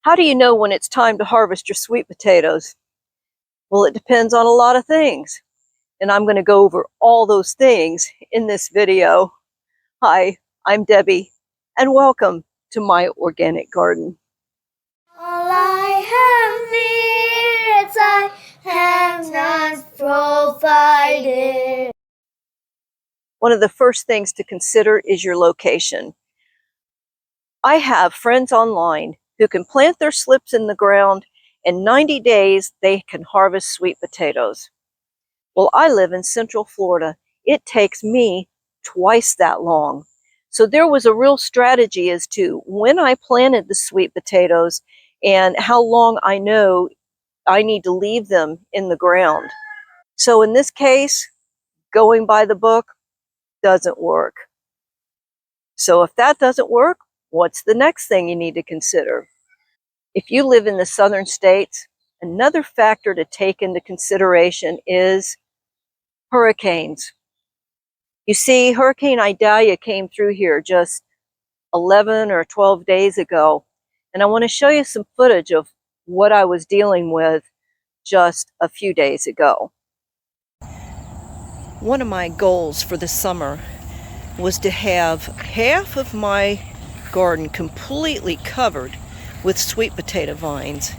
How do you know when it's time to harvest your sweet potatoes? Well, it depends on a lot of things, and I'm going to go over all those things in this video. Hi, I'm Debbie, and welcome to my organic garden. All I have needs, I have not provided. One of the first things to consider is your location. I have friends online who can plant their slips in the ground. In 90 days, they can harvest sweet potatoes. Well, I live in Central Florida. It takes me twice that long. So there was a real strategy as to when I planted the sweet potatoes and how long I know I need to leave them in the ground. So in this case, going by the book doesn't work. So if that doesn't work, what's the next thing you need to consider? If you live in the southern states, another factor to take into consideration is hurricanes. You see, Hurricane Idalia came through here just 11 or 12 days ago, and I want to show you some footage of what I was dealing with just a few days ago. One of my goals for the summer was to have half of my garden completely covered with sweet potato vines,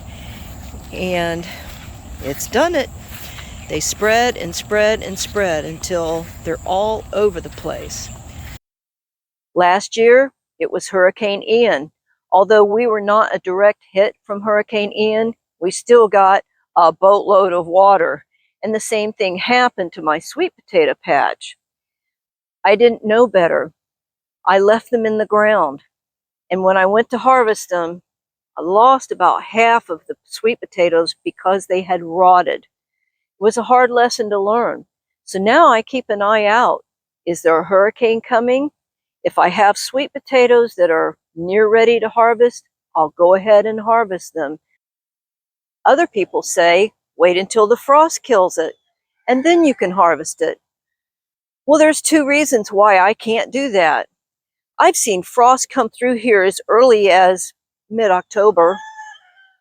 and it's done it. They spread and spread and spread until they're all over the place. Last year, it was Hurricane Ian. Although we were not a direct hit from Hurricane Ian, we still got a boatload of water. And the same thing happened to my sweet potato patch. I didn't know better. I left them in the ground. And when I went to harvest them, I lost about half of the sweet potatoes because they had rotted. It was a hard lesson to learn. So now I keep an eye out. Is there a hurricane coming? If I have sweet potatoes that are near ready to harvest, I'll go ahead and harvest them. Other people say, wait until the frost kills it, and then you can harvest it. Well, there's two reasons why I can't do that. I've seen frost come through here as early as mid-October.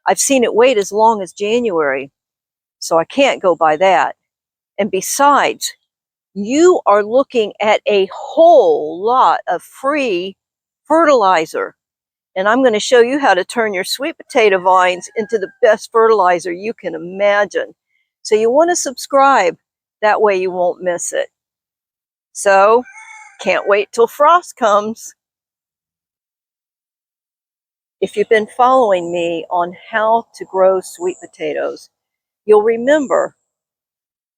I've seen it wait as long as January, so I can't go by that. And besides, you are looking at a whole lot of free fertilizer. And I'm going to show you how to turn your sweet potato vines into the best fertilizer you can imagine. So you want to subscribe. That way you won't miss it. So, can't wait till frost comes. If you've been following me on how to grow sweet potatoes, you'll remember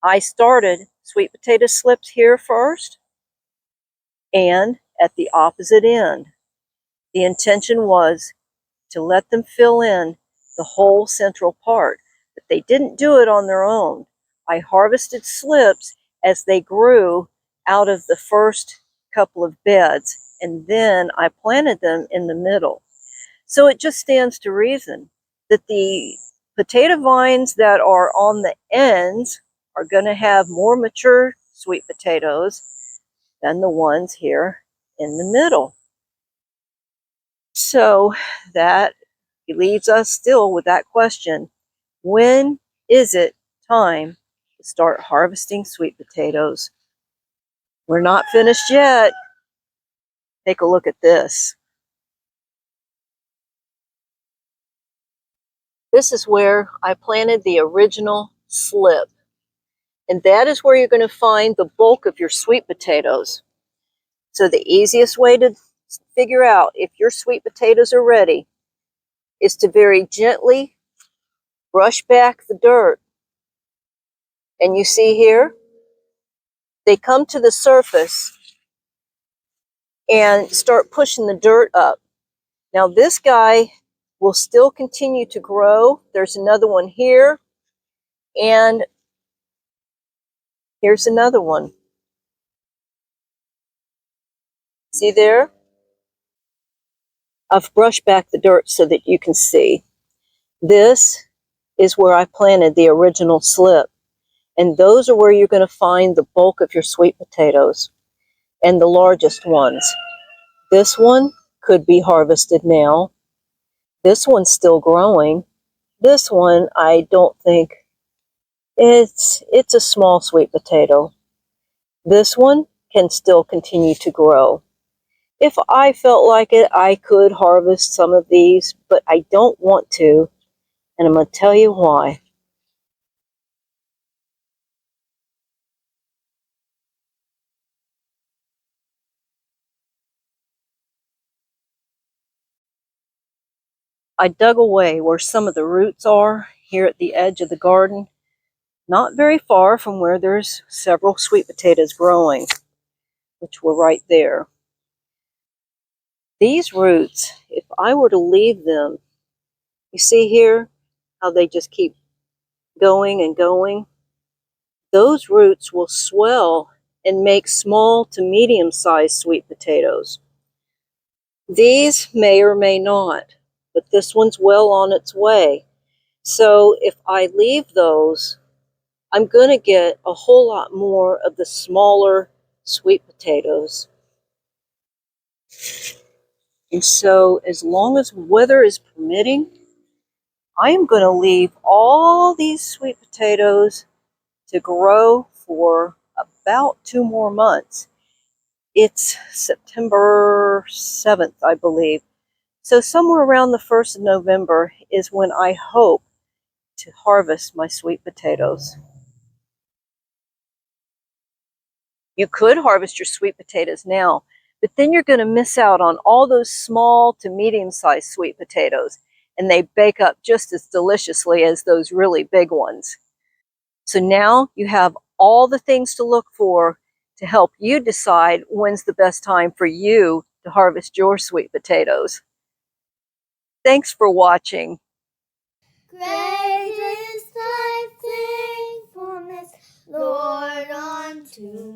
I started sweet potato slips here first and at the opposite end. The intention was to let them fill in the whole central part, but they didn't do it on their own. I harvested slips as they grew out of the first couple of beds, and then I planted them in the middle. So it just stands to reason that the potato vines that are on the ends are going to have more mature sweet potatoes than the ones here in the middle. So that leaves us still with that question: when is it time to start harvesting sweet potatoes? We're not finished yet. Take a look at this. This is where I planted the original slip. And that is where you're going to find the bulk of your sweet potatoes. So the easiest way to figure out if your sweet potatoes are ready is to very gently brush back the dirt. And you see here, they come to the surface and start pushing the dirt up. Now this guy will still continue to grow. There's another one here, and here's another one. See there? I've brushed back the dirt so that you can see. This is where I planted the original slip. And those are where you're going to find the bulk of your sweet potatoes and the largest ones. This one could be harvested now. This one's still growing. This one, I don't think, it's a small sweet potato. This one can still continue to grow. If I felt like it, I could harvest some of these, but I don't want to, and I'm going to tell you why. I dug away where some of the roots are here at the edge of the garden, not very far from where there's several sweet potatoes growing, which were right there. These roots, if I were to leave them, you see here how they just keep going and going? Those roots will swell and make small to medium-sized sweet potatoes. These may or may not, but this one's well on its way. So if I leave those, I'm going to get a whole lot more of the smaller sweet potatoes. And so as long as weather is permitting, I am going to leave all these sweet potatoes to grow for about 2 more months. It's September 7th, I believe. So somewhere around the 1st of November is when I hope to harvest my sweet potatoes. You could harvest your sweet potatoes now, but then you're going to miss out on all those small to medium-sized sweet potatoes, and they bake up just as deliciously as those really big ones. So now you have all the things to look for to help you decide when's the best time for you to harvest your sweet potatoes. Thanks for watching. Great is thy faithfulness, Lord, unto